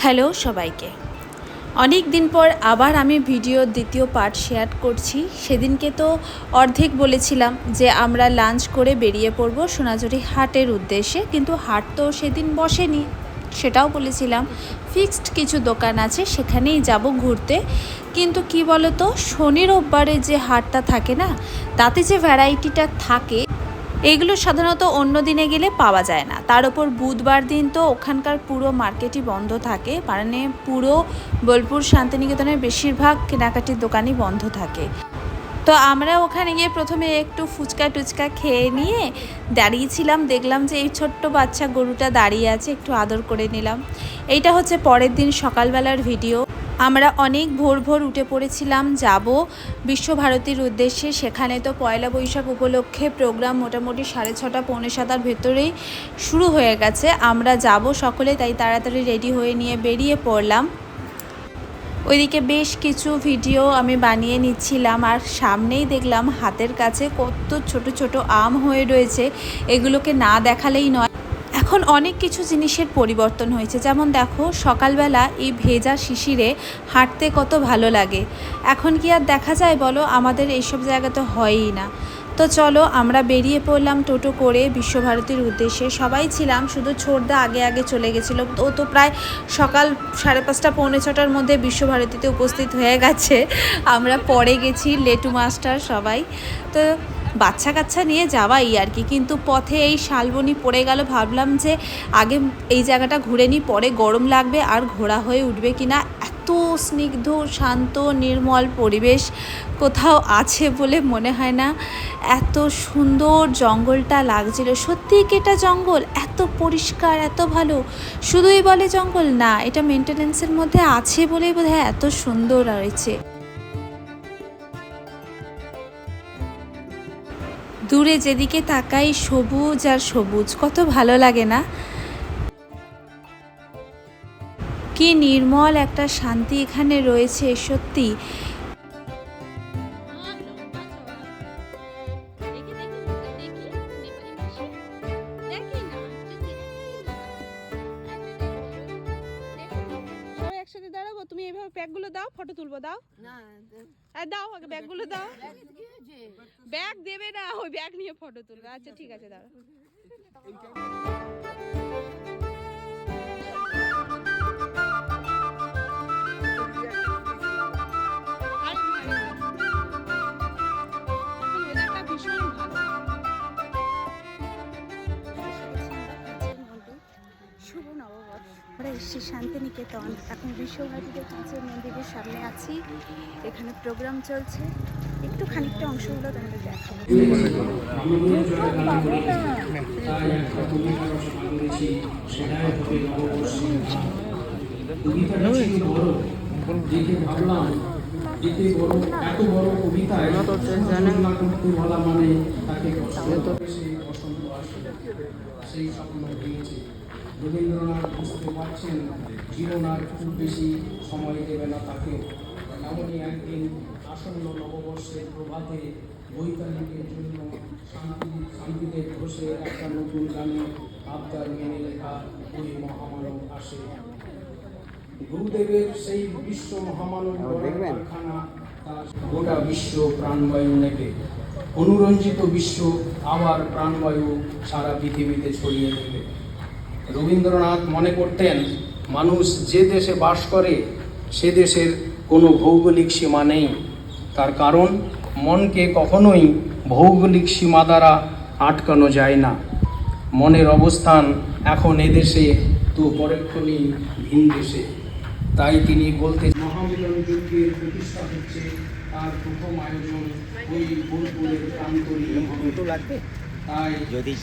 Hello সবাইকে, অনেক দিন পর আবার আমি ভিডিওর দ্বিতীয় পার্ট শেয়ার করছি। সেদিনকে তো অর্ধেক বলেছিলাম যে আমরা লাঞ্চ করে বেরিয়ে পড়ব সোনাঝুরি হাটের উদ্দেশ্যে, কিন্তু হাট তো সেদিন বসেনি, সেটাও বলেছিলাম। ফিক্সড কিছু দোকান আছে, সেখানেই যাব ঘুরতে। কিন্তু কি বলো তো, শনি রোববারে যে হাটটা থাকে না, তাতে যে ভ্যারাইটিটা থাকে এগুলো সাধারণত অন্য দিনে গেলে পাওয়া যায় না। তার উপর বুধবার দিন তো ওখানকার পুরো মার্কেটই বন্ধ থাকে, মানে পুরো বোলপুর শান্তিনিকেতনের বেশিরভাগ কেনাকাটির দোকানই বন্ধ থাকে। তো আমরা ওখানে গিয়ে প্রথমে একটু ফুচকা টুচকা খেয়ে নিয়ে দাঁড়িয়েছিলাম, দেখলাম যে এই ছোট্ট বাচ্চা গরুটা দাঁড়িয়ে আছে, একটু আদর করে নিলাম। এইটা হচ্ছে পরের দিন সকালবেলার ভিডিও। আমরা অনেক ভোর ভোর উঠে পড়েছিলাম যাব বিশ্বভারতীর উদ্দেশ্যে। সেখানে তো পয়লা বৈশাখ উপলক্ষে প্রোগ্রাম মোটামুটি 6:30 পৌনে 7টার ভেতরেই শুরু হয়ে গেছে। আমরা যাব সকলে, তাই তাড়াতাড়ি রেডি হয়ে নিয়ে বেরিয়ে পড়লাম। ওইদিকে বেশ কিছু ভিডিও আমি বানিয়ে নিচ্ছিলাম, আর সামনেই দেখলাম হাতের কাছে কত ছোট ছোট আম হয়ে রয়েছে। এগুলোকে না দেখালেই নয়। এখন অনেক কিছু জিনিসের পরিবর্তন হয়েছে, যেমন দেখো সকালবেলা এই ভেজা শিশিরে হাঁটতে কত ভালো লাগে। এখন কি আর দেখা যায় বলো, আমাদের এইসব জায়গাতে হয়ই না। তো চলো আমরা বেরিয়ে পড়লাম টোটো করে বিশ্বভারতীর উদ্দেশ্যে। সবাই ছিলাম, শুধু ছোটদা আগে আগে চলে গেছিলো। ও তো প্রায় সকাল 5:30 পৌনে 6টার মধ্যে বিশ্বভারতীতে উপস্থিত হয়ে গেছে। আমরা পরে গেছি, লেটু মাস্টার সবাই। তো বাচ্চা কাচ্চা নিয়ে যাওয়াই আর কি। কিন্তু পথে এই শালবনি পড়ে গেল, ভাবলাম যে আগে এই জায়গাটা ঘুরে নিই, পরে গরম লাগবে আর ঘোরা হয়ে উঠবে কিনা। এত স্নিগ্ধ শান্ত নির্মল পরিবেশ কোথাও আছে বলে মনে হয় না। এত সুন্দর জঙ্গলটা লাগছিল, সত্যিই কি এটা জঙ্গল? এত পরিষ্কার, এত ভালো। শুধুই বলে জঙ্গল না, এটা মেনটেন্যান্সের মধ্যে আছে বলেই বোধহয় এত সুন্দর রয়েছে। দূরে যেদিকে তাকাই সবুজ আর সবুজ, কত ভালো লাগে না? কি নির্মল একটা শান্তি এখানে রয়েছে সত্যি। একসাথে দাঁড়াবো, তুমি এইভাবে ব্যাগগুলো দাও, ফটো তুলবো। দাও না, দাও আগে ব্যাগগুলো দাও। ব্যাগ দেবে না, ওই ব্যাগ নিয়ে ফটো তুলবে। আচ্ছা ঠিক আছে, দাঁড়াও। শুভ নববর্ষ। আমরা এসেছি শান্তিনিকেতন, এখন বিশ্বভারতীর কাছে মন্দিরের সামনে আছি। এখানে প্রোগ্রাম চলছে, একটু খানিকটা অংশগুলো তোমাদের দেখাবো। রবীন্দ্রনাথ বুঝতে পারছেন জীবন আর খুব বেশি সময় দেবে না তাকে। এমনই একদিন আসন্ন নববর্ষের প্রভাতে বৈতালিকের জন্য শান্তিতে বসে একটা নতুন গানে আবদার মেনে লেখা ওই মহামানব আসে। গুরুদেবের সেই বিশ্ব মহামানব কারখানা তার গোটা বিশ্ব প্রাণবায়ু নেবে। অনুরঞ্জিত বিশ্ব আবার প্রাণবায়ু সারা পৃথিবীতে ছড়িয়ে দেবে। রবীন্দ্রনাথ মনে করতেন মানুষ যে দেশে বাস করে সে দেশের কোনো ভৌগোলিক সীমা নেই। তার কারণ মনকে কখনোই ভৌগোলিক সীমা দ্বারা আটকানো যায় না। মনের অবস্থান এখন এদেশে তো পরক্ষণেই ভিন দেশে। তাই তিনি বলতে মহামিলন যজ্ঞের প্রতিষ্ঠা হচ্ছে তার প্রথম আয়োজন ওই বোলপুরের প্রান্তরে। তাই যদি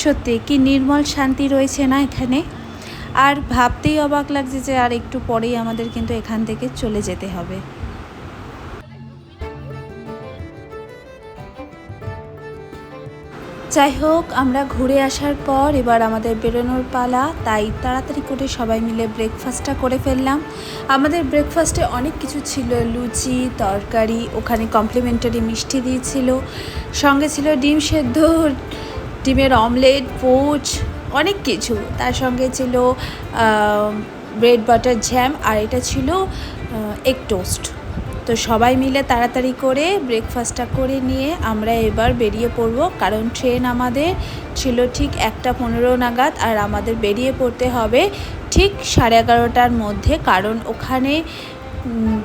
সত্যি কি নির্মল শান্তি রয়েছে না এখানে। আর ভাবতেই অবাক লাগছে যে আর একটু পরেই আমাদের কিন্তু এখান থেকে চলে যেতে হবে। যাই হোক, আমরা ঘুরে আসার পর এবার আমাদের বেরোনোর পালা, তাই তাড়াতাড়ি করে সবাই মিলে ব্রেকফাস্টটা করে ফেললাম। আমাদের ব্রেকফাস্টে অনেক কিছু ছিল, লুচি, তরকারি, ওখানে কমপ্লিমেন্টারি মিষ্টি দিয়েছিল, সঙ্গে ছিল ডিম সেদ্ধ, ডিমের অমলেট, পোচ, অনেক কিছু। তার সঙ্গে ছিল ব্রেড বাটার জ্যাম, আর এটা ছিল এগ টোস্ট। তো সবাই মিলে তাড়াতাড়ি করে ব্রেকফাস্টটা করে নিয়ে আমরা এবার বেরিয়ে পড়ব, কারণ ট্রেন আমাদের ছিল ঠিক 1:15 নাগাদ, আর আমাদের বেরিয়ে পড়তে হবে ঠিক 11:30টার মধ্যে, কারণ ওখানে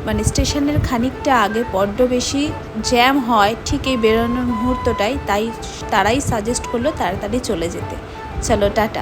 মানে স্টেশনের খানিকটা আগে বড্ড বেশি জ্যাম হয় ঠিক এই বেরোনোর মুহূর্তটাই, তাই তারাই সাজেস্ট করলো তাড়াতাড়ি চলে যেতে। চলো টাটা।